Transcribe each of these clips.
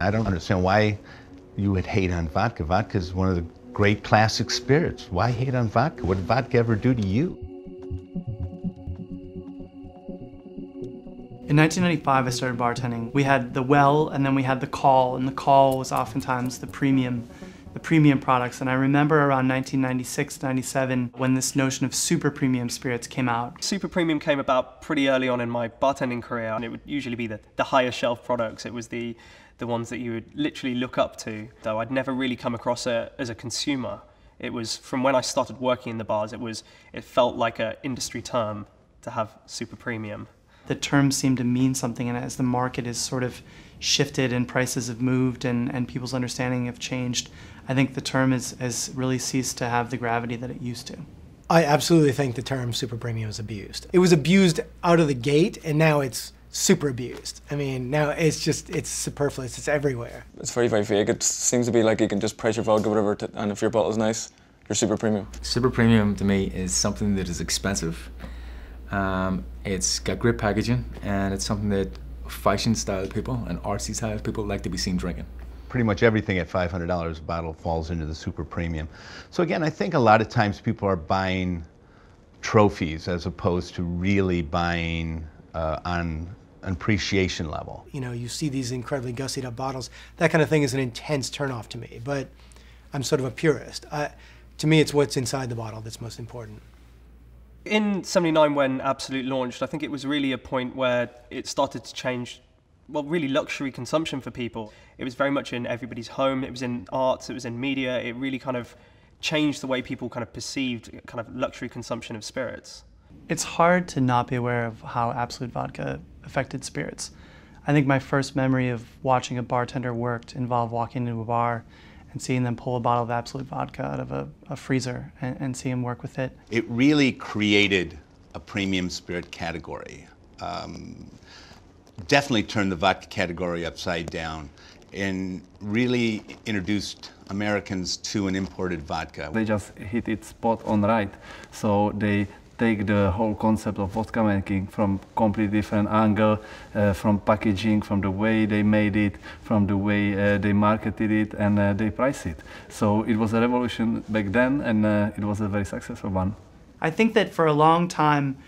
I don't understand why you would hate on vodka. Vodka is one of the great classic spirits. Why hate on vodka? What did vodka ever do to you? In 1995, I started bartending. We had the well, and then we had the call, and the call was oftentimes the premium products. And I remember around 1996, 97, when this notion of super premium spirits came out. Super premium came about pretty early on in my bartending career, and it would usually be the higher shelf products. It was the ones that you would literally look up to, though I'd never really come across it as a consumer. It was from when I started working in the bars, it felt like an industry term to have super premium. The term seemed to mean something, and as the market has sort of shifted and prices have moved and people's understanding have changed, I think the term has really ceased to have the gravity that it used to. I absolutely think the term super premium is abused. It was abused out of the gate, and now it's super abused. I mean, now it's superfluous, it's everywhere. It's very, very vague. It seems to be like you can just price your vodka, whatever, and if your bottle's nice, you're super premium. Super premium to me is something that is expensive. It's got great packaging, and it's something that fashion style people and artsy style people like to be seen drinking. Pretty much everything at $500 a bottle falls into the super premium. So again, I think a lot of times people are buying trophies as opposed to really buying on an appreciation level. You know, you see these incredibly gussied up bottles. That kind of thing is an intense turnoff to me, but I'm sort of a purist. To me, it's what's inside the bottle that's most important. In '79, when Absolut launched, I think it was really a point where it started to change, well, really luxury consumption for people. It was very much in everybody's home, it was in arts, it was in media. It really kind of changed the way people kind of perceived kind of luxury consumption of spirits. It's hard to not be aware of how Absolut vodka affected spirits. I think my first memory of watching a bartender work involved walking into a bar and seeing them pull a bottle of Absolut vodka out of a freezer and see him work with it. It really created a premium spirit category. Definitely turned the vodka category upside down and really introduced Americans to an imported vodka. They just hit it spot on right. So they take the whole concept of vodka making from completely different angle, from packaging, from the way they made it, from the way they marketed it, and they priced it. So it was a revolution back then, and it was a very successful one. I think that for a long time,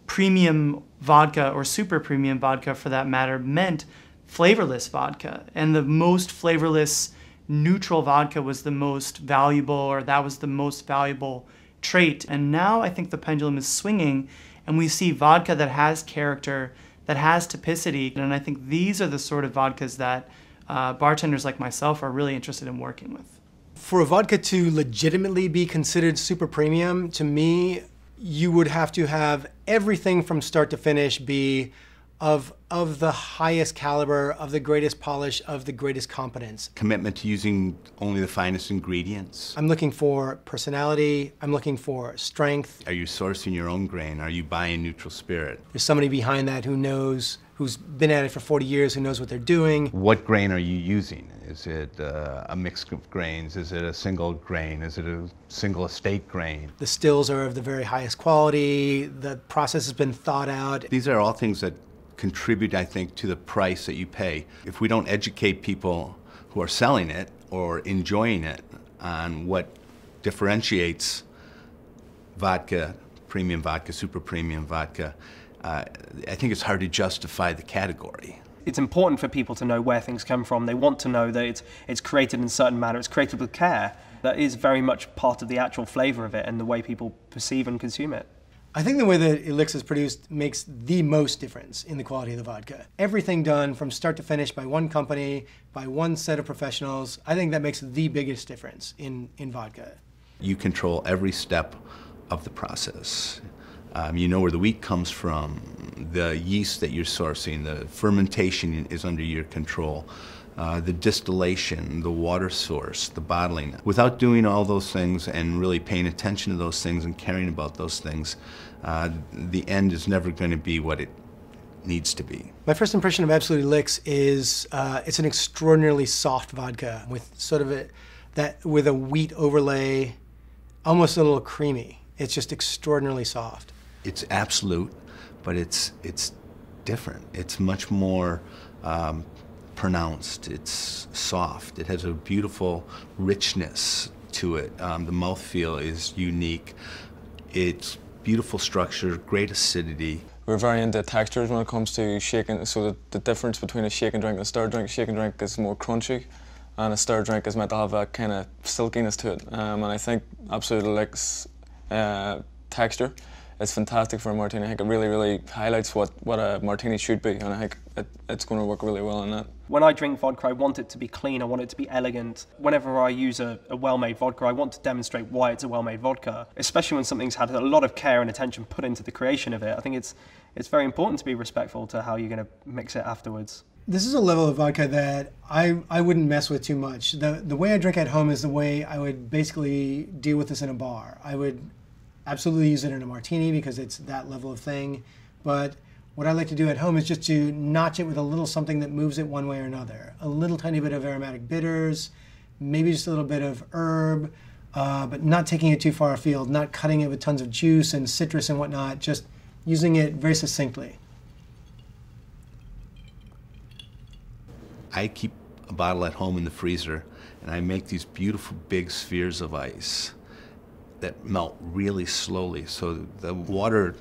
premium vodka, or super premium vodka for that matter, meant flavorless vodka. And the most flavorless, neutral vodka was the most valuable, or that was the most valuable trait. And now I think the pendulum is swinging, and we see vodka that has character, that has typicity. And I think these are the sort of vodkas that bartenders like myself are really interested in working with. For a vodka to legitimately be considered super premium, to me, you would have to have everything from start to finish be of the highest caliber, of the greatest polish, of the greatest competence. Commitment to using only the finest ingredients. I'm looking for personality, I'm looking for strength. Are you sourcing your own grain? Are you buying neutral spirit? There's somebody behind that who knows, who's been at it for 40 years, who knows what they're doing. What grain are you using? Is it a mix of grains? Is it a single grain? Is it a single estate grain? The stills are of the very highest quality, the process has been thought out. These are all things that contribute, I think, to the price that you pay. If we don't educate people who are selling it or enjoying it on what differentiates vodka, premium vodka, super premium vodka, I think it's hard to justify the category. It's important for people to know where things come from. They want to know that it's created in a certain manner, it's created with care. That is very much part of the actual flavor of it and the way people perceive and consume it. I think the way that Elixir is produced makes the most difference in the quality of the vodka. Everything done from start to finish by one company, by one set of professionals, I think that makes the biggest difference in vodka. You control every step of the process. You know where the wheat comes from, the yeast that you're sourcing, the fermentation is under your control, the distillation, the water source, the bottling. Without doing all those things and really paying attention to those things and caring about those things, the end is never going to be what it needs to be. My first impression of Absolut Elix is it's an extraordinarily soft vodka with sort of with a wheat overlay, almost a little creamy. It's just extraordinarily soft. It's Absolut, but it's different. It's much more pronounced, it's soft, it has a beautiful richness to it. The mouthfeel is unique. It's beautiful structure, great acidity. We're very into textures when it comes to shaking, so the difference between a shaken drink and a stirred drink. A shaken drink is more crunchy, and a stirred drink is meant to have a kind of silkiness to it. And I think Absolut likes texture. It's fantastic for a martini. I think it really, really highlights what a martini should be, and I think it's going to work really well on that. When I drink vodka, I want it to be clean, I want it to be elegant. Whenever I use a well-made vodka, I want to demonstrate why it's a well-made vodka, especially when something's had a lot of care and attention put into the creation of it. I think it's very important to be respectful to how you're going to mix it afterwards. This is a level of vodka that I wouldn't mess with too much. The way I drink at home is the way I would basically deal with this in a bar. I would absolutely use it in a martini because it's that level of thing, but what I like to do at home is just to notch it with a little something that moves it one way or another. A little tiny bit of aromatic bitters, maybe just a little bit of herb, but not taking it too far afield, not cutting it with tons of juice and citrus and whatnot, just using it very succinctly. I keep a bottle at home in the freezer, and I make these beautiful big spheres of ice that melt really slowly. So the water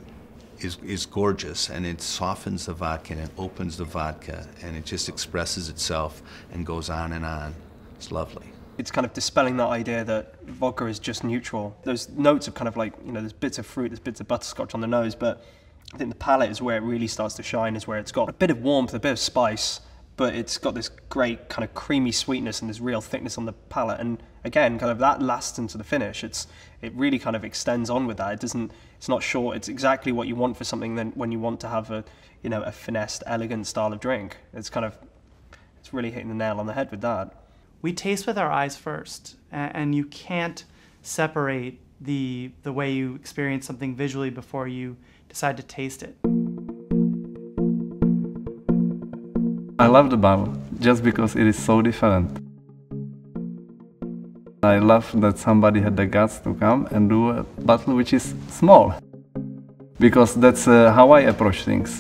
is gorgeous, and it softens the vodka and it opens the vodka, and it just expresses itself and goes on and on. It's lovely. It's kind of dispelling that idea that vodka is just neutral. Those notes of kind of like, there's bits of fruit, there's bits of butterscotch on the nose, but I think the palate is where it really starts to shine, is where it's got a bit of warmth, a bit of spice, but it's got this great kind of creamy sweetness and this real thickness on the palate. And again, kind of that lasts into the finish. It really kind of extends on with that. It's not short. It's exactly what you want for something then when you want to have a finessed, elegant style of drink. It's really hitting the nail on the head with that. We taste with our eyes first, and you can't separate the way you experience something visually before you decide to taste it. I love the bottle just because it is so different. I love that somebody had the guts to come and do a bottle which is small, because that's how I approach things.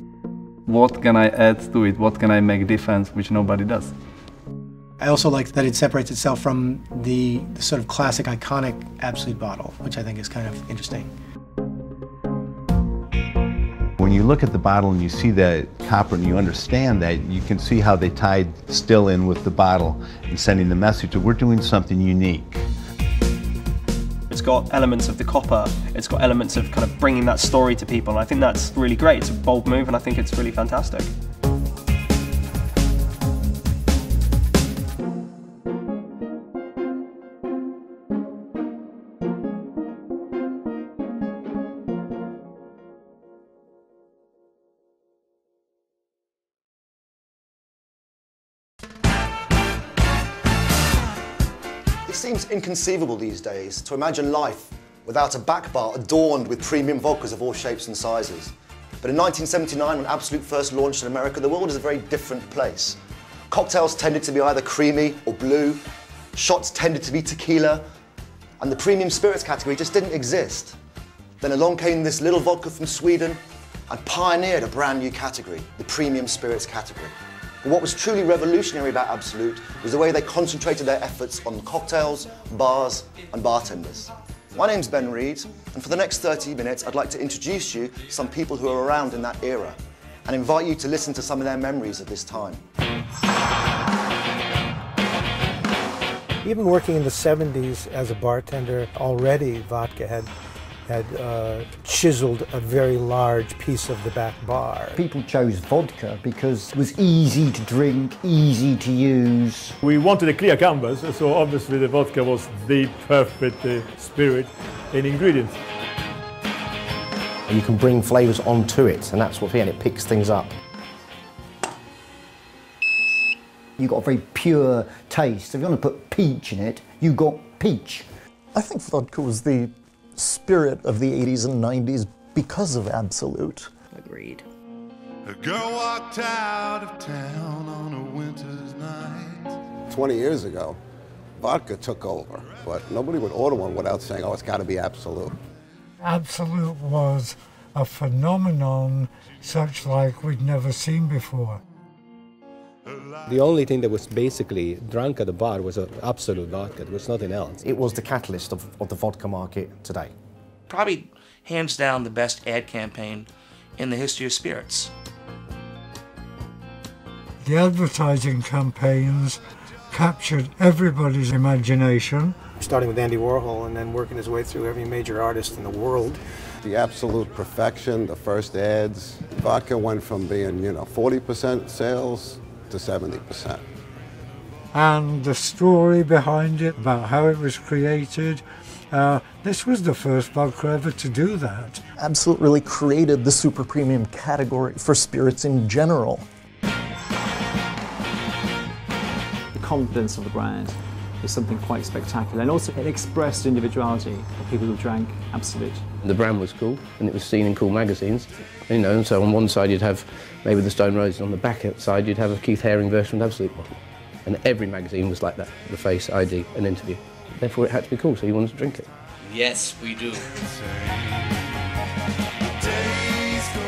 What can I add to it? What can I make difference which nobody does? I also like that it separates itself from the sort of classic, iconic Absolut bottle, which I think is kind of interesting. When you look at the bottle and you see that copper and you understand that, you can see how they tied still in with the bottle and sending the message that we're doing something unique. It's got elements of the copper, it's got elements of kind of bringing that story to people, and I think that's really great. It's a bold move, and I think it's really fantastic. It seems inconceivable these days to imagine life without a back bar adorned with premium vodkas of all shapes and sizes. But in 1979, when Absolut first launched in America, the world was a very different place. Cocktails tended to be either creamy or blue, shots tended to be tequila, and the premium spirits category just didn't exist. Then along came this little vodka from Sweden and pioneered a brand new category, the premium spirits category. But what was truly revolutionary about Absolut was the way they concentrated their efforts on cocktails, bars, and bartenders. My name's Ben Reed, and for the next 30 minutes, I'd like to introduce you to some people who are around in that era and invite you to listen to some of their memories of this time. Even working in the 70s as a bartender, already vodka had chiseled a very large piece of the back bar. People chose vodka because it was easy to drink, easy to use. We wanted a clear canvas, so obviously the vodka was the perfect spirit and ingredient. You can bring flavours onto it, and that's what it picks things up. You got a very pure taste. If you want to put peach in it, you got peach. I think vodka was the spirit of the 80s and 90s because of Absolut. Agreed. A girl walked out of town on a winter's night. 20 years ago, vodka took over, but nobody would order one without saying, oh, it's got to be Absolut. Absolut was a phenomenon such like we'd never seen before. The only thing that was basically drunk at the bar was Absolut vodka. There was nothing else. It was the catalyst of the vodka market today. Probably hands down the best ad campaign in the history of spirits. The advertising campaigns captured everybody's imagination. Starting with Andy Warhol and then working his way through every major artist in the world. The absolute perfection, the first ads. Vodka went from being, 40% sales to 70%. And the story behind it, about how it was created. This was the first vodka ever to do that. Absolut really created the super premium category for spirits in general. The confidence of the brand is something quite spectacular, and also it expressed individuality of people who drank Absolut. The brand was cool, and it was seen in cool magazines, and so on one side you'd have maybe the Stone Roses, on the back side you'd have a Keith Haring version of Absolut bottle. And every magazine was like that, the face, ID, and interview. Therefore it had to be cool, so you wanted to drink it. Yes, we do.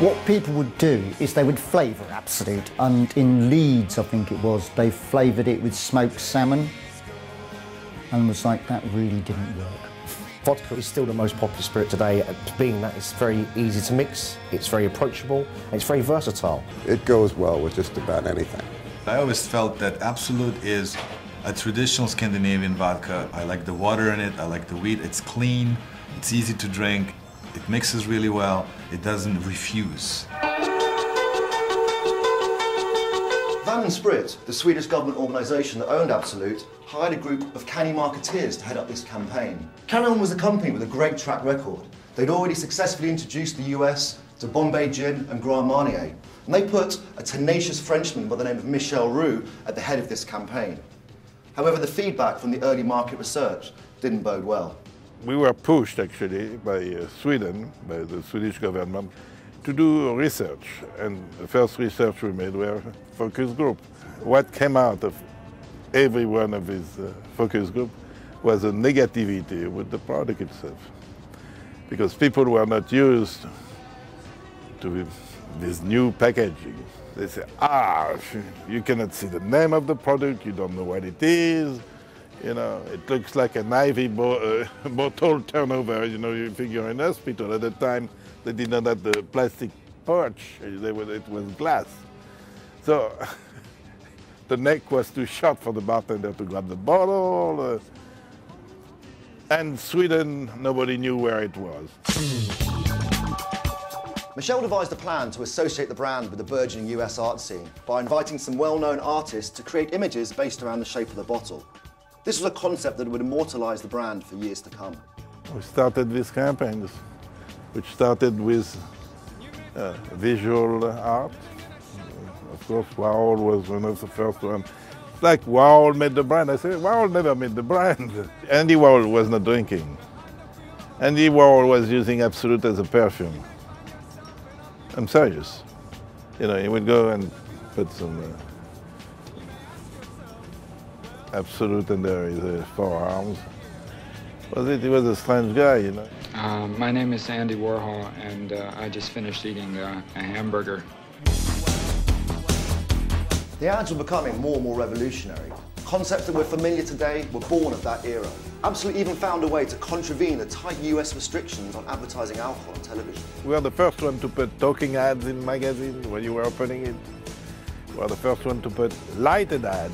What people would do is they would flavour Absolut, and in Leeds, I think it was, they flavoured it with smoked salmon, and was like, that really didn't work. Vodka is still the most popular spirit today, being that it's very easy to mix, it's very approachable, and it's very versatile. It goes well with just about anything. I always felt that Absolut is a traditional Scandinavian vodka. I like the water in it, I like the wheat, it's clean, it's easy to drink, it mixes really well, it doesn't refuse. Van & Sprit, the Swedish government organisation that owned Absolut, hired a group of canny marketeers to head up this campaign. Canon was a company with a great track record. They'd already successfully introduced the US to Bombay Gin and Grand Marnier, and they put a tenacious Frenchman by the name of Michel Roux at the head of this campaign. However, the feedback from the early market research didn't bode well. We were pushed actually by Sweden, by the Swedish government, to do research, and the first research we made were focus group. What came out of every one of these focus group was a negativity with the product itself, because people were not used to this new packaging. They say, you cannot see the name of the product, you don't know what it is, it looks like an IV bottle turnover, you figure in hospital. At the time, they did not have the plastic pouch, it was glass. So the neck was too short for the bartender to grab the bottle, and Sweden, nobody knew where it was. Michel devised a plan to associate the brand with the burgeoning US art scene by inviting some well-known artists to create images based around the shape of the bottle. This was a concept that would immortalise the brand for years to come. We started these campaigns, which started with visual art. Of course, Warhol was one of the first ones. It's like Warhol made the brand. I said, Warhol never made the brand. Andy Warhol was not drinking. Andy Warhol was using Absolut as a perfume. I'm serious. He would go and put some Absolut in there, his forearms. He was a strange guy, My name is Andy Warhol, and I just finished eating a hamburger. The ads were becoming more and more revolutionary. Concepts that we're familiar today were born of that era. Absolut even found a way to contravene the tight US restrictions on advertising alcohol on television. We were the first one to put talking ads in magazines when you were opening it. We were the first one to put lighted ads.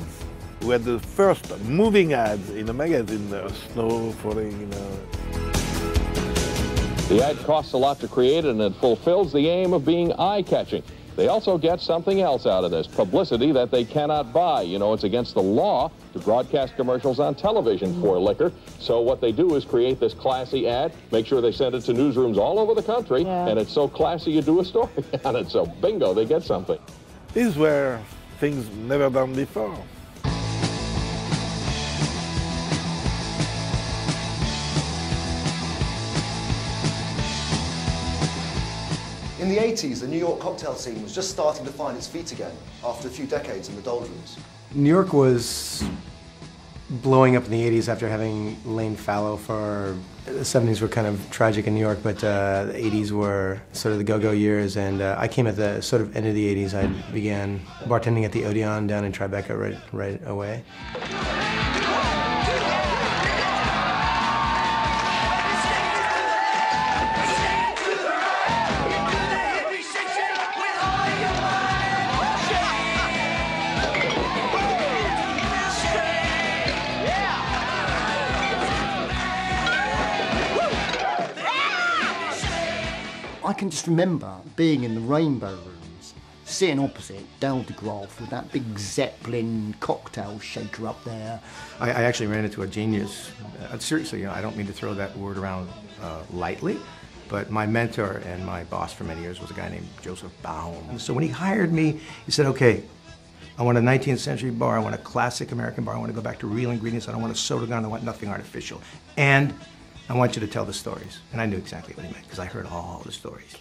We had the first moving ads in a magazine, snow falling, The ad costs a lot to create, and it fulfills the aim of being eye-catching. They also get something else out of this, publicity that they cannot buy. It's against the law to broadcast commercials on television for liquor. So what they do is create this classy ad, make sure they send it to newsrooms all over the country, and it's so classy you do a story on it. So bingo, they get something. These were things never done before. In the 80s, the New York cocktail scene was just starting to find its feet again after a few decades in the doldrums. New York was blowing up in the 80s after having lain fallow for, the 70s were kind of tragic in New York, but the 80s were sort of the go-go years, and I came at the sort of end of the 80s. I began bartending at the Odeon down in Tribeca right away. I can just remember being in the Rainbow Rooms, sitting opposite Del de Groff with that big Zeppelin cocktail shaker up there. I actually ran into a genius. Seriously, you know, I don't mean to throw that word around lightly, but my mentor and my boss for many years was a guy named Joseph Baum. So when he hired me, he said, okay, I want a 19th century bar, I want a classic American bar, I want to go back to real ingredients, I don't want a soda gun, I want nothing artificial. And I want you to tell the stories. And I knew exactly what he meant, because I heard all the stories.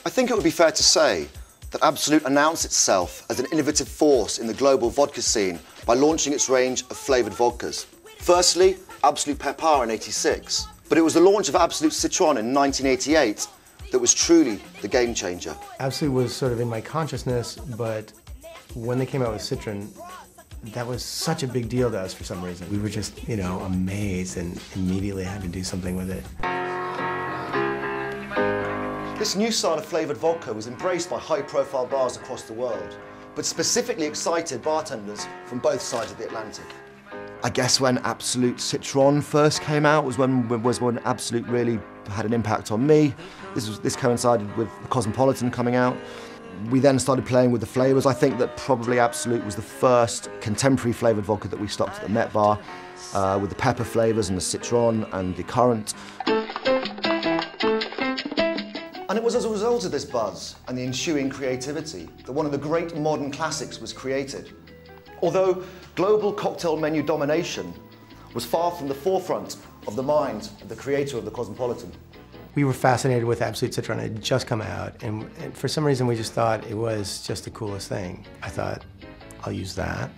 I think it would be fair to say that Absolut announced itself as an innovative force in the global vodka scene by launching its range of flavoured vodkas. Firstly, Absolut Pepper in '86, but it was the launch of Absolut Citron in 1988 that was truly the game changer. Absolut was sort of in my consciousness, but when they came out with Citron, that was such a big deal to us for some reason. We were just, you know, amazed and immediately had to do something with it. This new style of flavoured vodka was embraced by high-profile bars across the world, but specifically excited bartenders from both sides of the Atlantic. I guess when Absolut Citron first came out was when Absolut really had an impact on me. This coincided with the Cosmopolitan coming out. We then started playing with the flavours. I think that probably Absolut was the first contemporary flavoured vodka that we stocked at the Met Bar, with the pepper flavours and the citron and the currant. And it was as a result of this buzz and the ensuing creativity that one of the great modern classics was created. Although global cocktail menu domination was far from the forefront of the mind of the creator of the Cosmopolitan. We were fascinated with Absolut Citron. It had just come out, and for some reason we just thought it was just the coolest thing. I thought, I'll use that.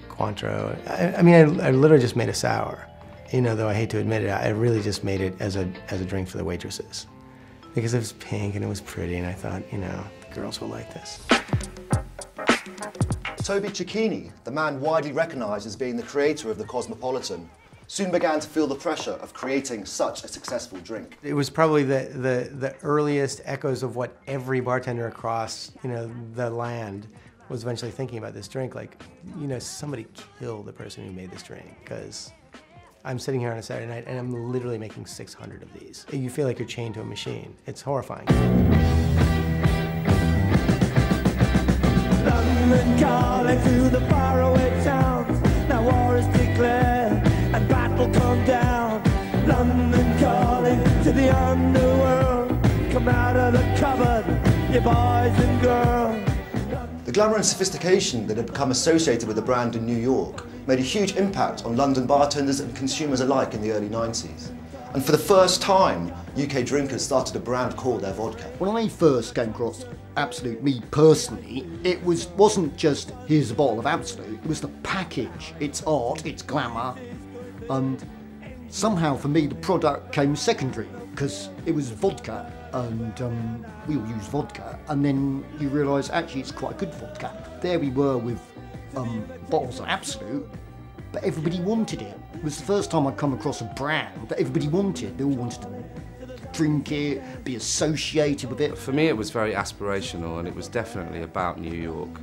Cointreau. I mean, I literally just made a sour. You know, though I hate to admit it, I really just made it as a drink for the waitresses. Because it was pink and it was pretty, and I thought, you know, the girls will like this. Toby Cecchini, the man widely recognised as being the creator of the Cosmopolitan, soon began to feel the pressure of creating such a successful drink. It was probably the earliest echoes of what every bartender across, you know, the land was eventually thinking about this drink. Like, you know, somebody killed the person who made this drink, because I'm sitting here on a Saturday night and I'm literally making 600 of these. You feel like you're chained to a machine. It's horrifying. London calling to the faraway towns. Now war is declared and battle come down. London calling to the underworld. Come out of the cupboard, you boys and girls. The glamour and sophistication that had become associated with the brand in New York made a huge impact on London bartenders and consumers alike in the early 90s. And for the first time, UK drinkers started a brand called their vodka. When I first came across Absolut, me personally, it wasn't just here's a bottle of Absolut, it was the package, its art, its glamour, and somehow for me the product came secondary because it was vodka, and we all use vodka, and then you realise actually it's quite a good vodka. There we were with bottles of Absolut, but everybody wanted it. It was the first time I'd come across a brand that everybody wanted. They all wanted to drink it, be associated with it. For me it was very aspirational, and it was definitely about New York,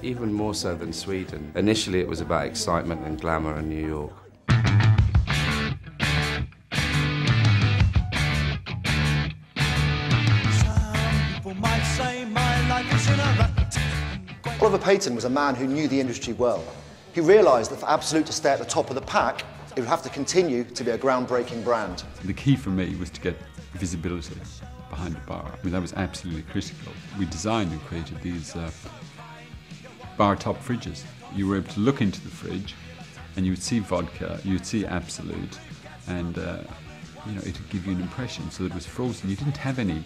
even more so than Sweden. Initially it was about excitement and glamour in New York. Oliver Payton was a man who knew the industry well. He realised that for Absolut to stay at the top of the pack, it would have to continue to be a groundbreaking brand. The key for me was to get visibility behind the bar. I mean, that was absolutely critical. We designed and created these bar top fridges. You were able to look into the fridge and you would see vodka, you would see Absolut, and you know, it would give you an impression. So it was frozen. You didn't have any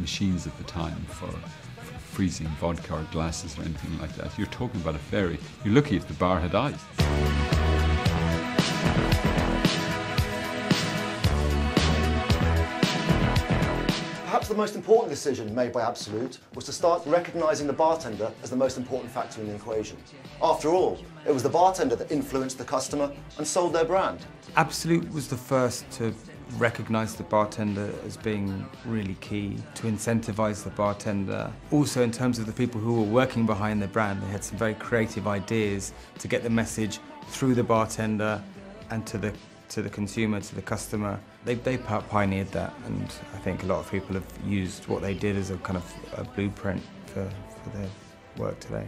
machines at the time for freezing vodka or glasses or anything like that. You're talking about a fairy. You're lucky if the bar had ice. Perhaps the most important decision made by Absolut was to start recognising the bartender as the most important factor in the equation. After all, it was the bartender that influenced the customer and sold their brand. Absolut was the first to recognise the bartender as being really key, to incentivise the bartender. Also, in terms of the people who were working behind the brand, they had some very creative ideas to get the message through the bartender and to the consumer, to the customer. They pioneered that, and I think a lot of people have used what they did as a kind of a blueprint for their work today.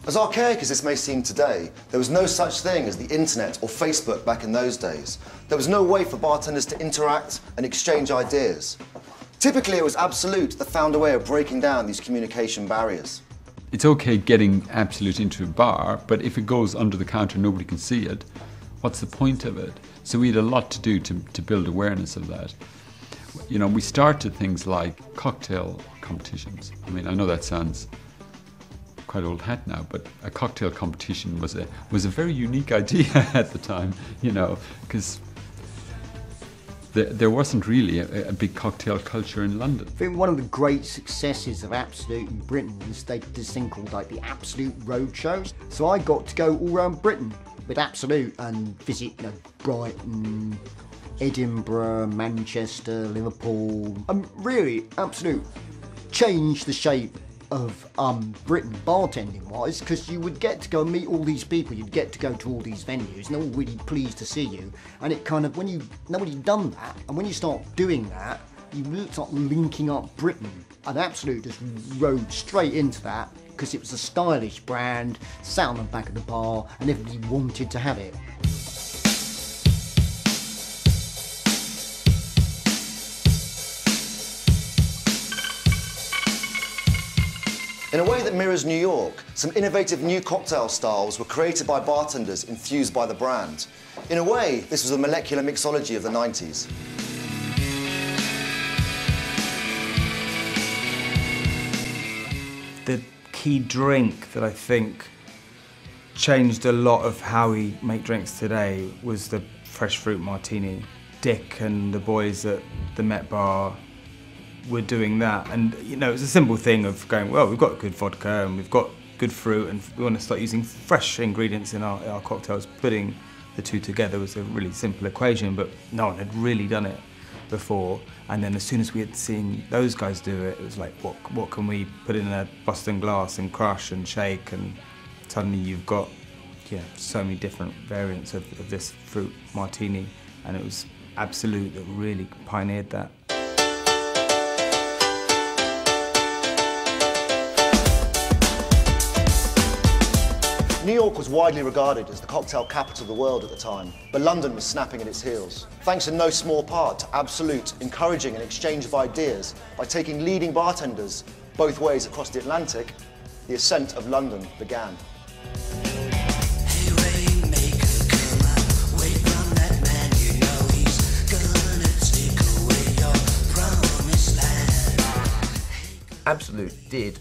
As archaic as this may seem today, there was no such thing as the internet or Facebook back in those days. There was no way for bartenders to interact and exchange ideas. Typically, it was Absolut that found a way of breaking down these communication barriers. It's okay getting Absolut into a bar, but if it goes under the counter, nobody can see it. What's the point of it? So we had a lot to do to build awareness of that. You know, we started things like cocktail competitions. I mean, I know that sounds quite old hat now, but a cocktail competition was a very unique idea at the time, you know, because there wasn't really a big cocktail culture in London. I think one of the great successes of Absolut in Britain was they did this thing called like the Absolut Roadshows. So I got to go all around Britain with Absolut and visit, you know, Brighton, Edinburgh, Manchester, Liverpool. Really, Absolut changed the shape of Britain bartending wise, because you would get to go and meet all these people, you'd get to go to all these venues and they're all really pleased to see you, and it kind of, nobody's done that, and when you start doing that, you start linking up Britain, and Absolut just rode straight into that because it was a stylish brand, sat on the back of the bar and everybody wanted to have it. In a way that mirrors New York, some innovative new cocktail styles were created by bartenders infused by the brand. In a way, this was a molecular mixology of the 90s. The key drink that I think changed a lot of how we make drinks today was the fresh fruit martini. Dick and the boys at the Met Bar were doing that, and you know, it was a simple thing of going, well, we've got good vodka and we've got good fruit and we want to start using fresh ingredients in our cocktails. Putting the two together was a really simple equation, but no one had really done it before. And then as soon as we had seen those guys do it, it was like, what can we put in a Boston glass and crush and shake, and suddenly you've got, yeah, so many different variants of this fruit martini, and it was Absolut that really pioneered that. New York was widely regarded as the cocktail capital of the world at the time, but London was snapping at its heels. Thanks in no small part to Absolut encouraging an exchange of ideas by taking leading bartenders both ways across the Atlantic, the ascent of London began. Absolut did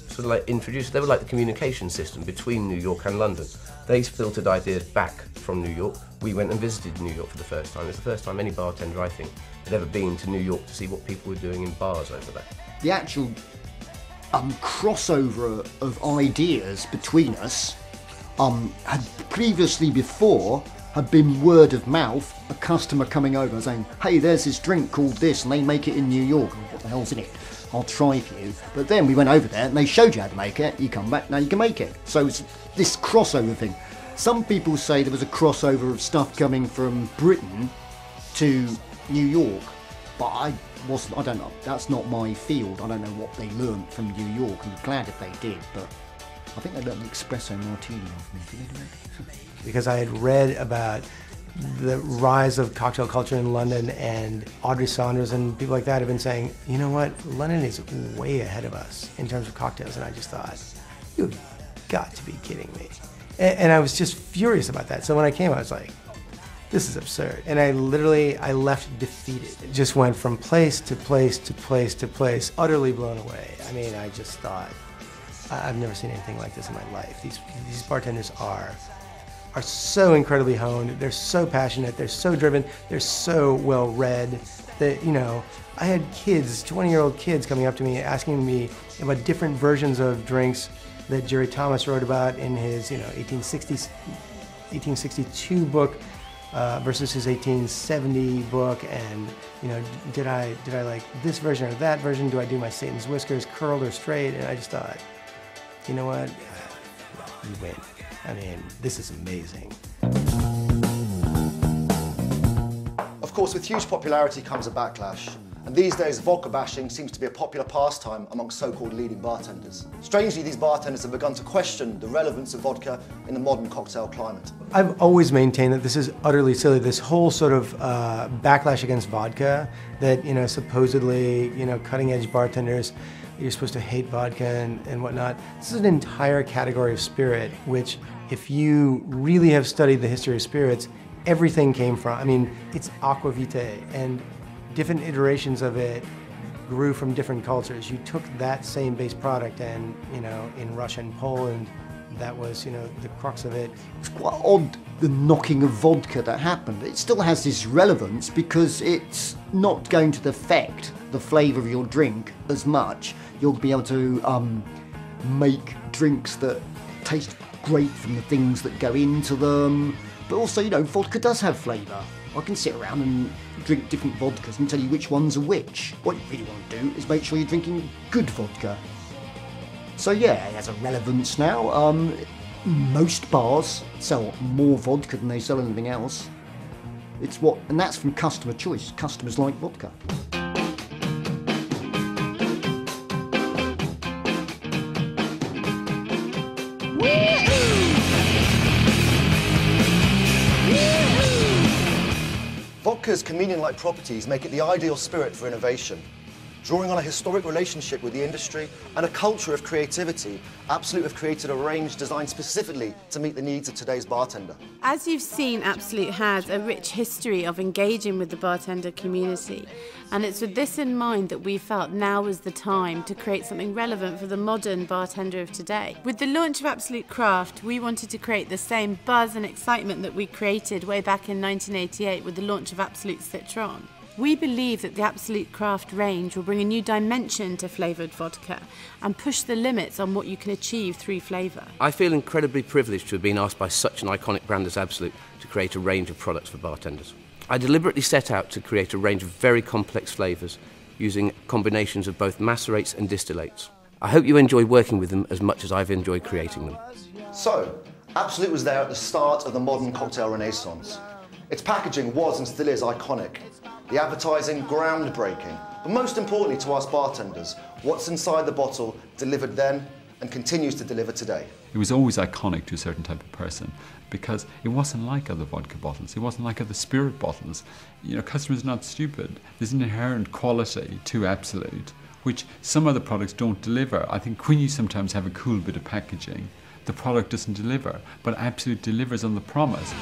sort of like introduce, they were like the communication system between New York and London. They filtered ideas back from New York. We went and visited New York for the first time. It was the first time any bartender, I think, had ever been to New York to see what people were doing in bars over there. The actual crossover of ideas between us had previously before had been word of mouth, a customer coming over saying, hey, there's this drink called this and they make it in New York. What the hell's in it? I'll try for you. But then we went over there and they showed you how to make it. You come back, now you can make it. So it's this crossover thing. Some people say there was a crossover of stuff coming from Britain to New York, but I don't know. That's not my field. I don't know what they learned from New York. I'm glad if they did, but I think they learned the espresso martini off me. Did they do it? Because I had read about the rise of cocktail culture in London, and Audrey Saunders and people like that have been saying, you know what, London is way ahead of us in terms of cocktails, and I just thought, you've got to be kidding me. And I was just furious about that. So when I came, I was like, this is absurd. And I left defeated. It just went from place to place to place to place, utterly blown away. I mean, I just thought, I've never seen anything like this in my life. These bartenders are so incredibly honed, they're so passionate, they're so driven, they're so well read that, you know, I had kids, 20-year-old kids coming up to me asking me about different versions of drinks that Jerry Thomas wrote about in his, you know, 1862 book versus his 1870 book, and, you know, did I like this version or that version? Do I do my Satan's whiskers curled or straight? And I just thought, you know what, you win. I mean, this is amazing. Of course, with huge popularity comes a backlash. And these days, vodka bashing seems to be a popular pastime amongst so-called leading bartenders. Strangely, these bartenders have begun to question the relevance of vodka in the modern cocktail climate. I've always maintained that this is utterly silly, this whole sort of backlash against vodka, that, you know, supposedly, you know, cutting-edge bartenders, you're supposed to hate vodka and whatnot. This is an entire category of spirit, which, if you really have studied the history of spirits, everything came from. I mean, it's aqua vitae, and different iterations of it grew from different cultures. You took that same base product and, you know, in Russia and Poland, that was, you know, the crux of it. It's quite odd, the knocking of vodka that happened. It still has this relevance because it's not going to affect the flavour of your drink as much. You'll be able to make drinks that taste great from the things that go into them. But also, you know, vodka does have flavour. I can sit around and drink different vodkas and tell you which ones are which. What you really want to do is make sure you're drinking good vodka. So yeah, it has a relevance now. Most bars sell more vodka than they sell anything else. And that's from customer choice. Customers like vodka. Vodka's chameleon-like properties make it the ideal spirit for innovation. Drawing on a historic relationship with the industry and a culture of creativity, Absolut have created a range designed specifically to meet the needs of today's bartender. As you've seen, Absolut has a rich history of engaging with the bartender community, and it's with this in mind that we felt now was the time to create something relevant for the modern bartender of today. With the launch of Absolut Craft, we wanted to create the same buzz and excitement that we created way back in 1988 with the launch of Absolut Citron. We believe that the Absolut Craft range will bring a new dimension to flavoured vodka and push the limits on what you can achieve through flavour. I feel incredibly privileged to have been asked by such an iconic brand as Absolut to create a range of products for bartenders. I deliberately set out to create a range of very complex flavours using combinations of both macerates and distillates. I hope you enjoy working with them as much as I've enjoyed creating them. So, Absolut was there at the start of the modern cocktail renaissance. Its packaging was and still is iconic. The advertising, groundbreaking. But most importantly to us bartenders, what's inside the bottle delivered then and continues to deliver today. It was always iconic to a certain type of person because it wasn't like other vodka bottles. It wasn't like other spirit bottles. You know, customers are not stupid. There's an inherent quality to Absolut, which some other products don't deliver. I think when you sometimes have a cool bit of packaging, the product doesn't deliver, but Absolut delivers on the promise.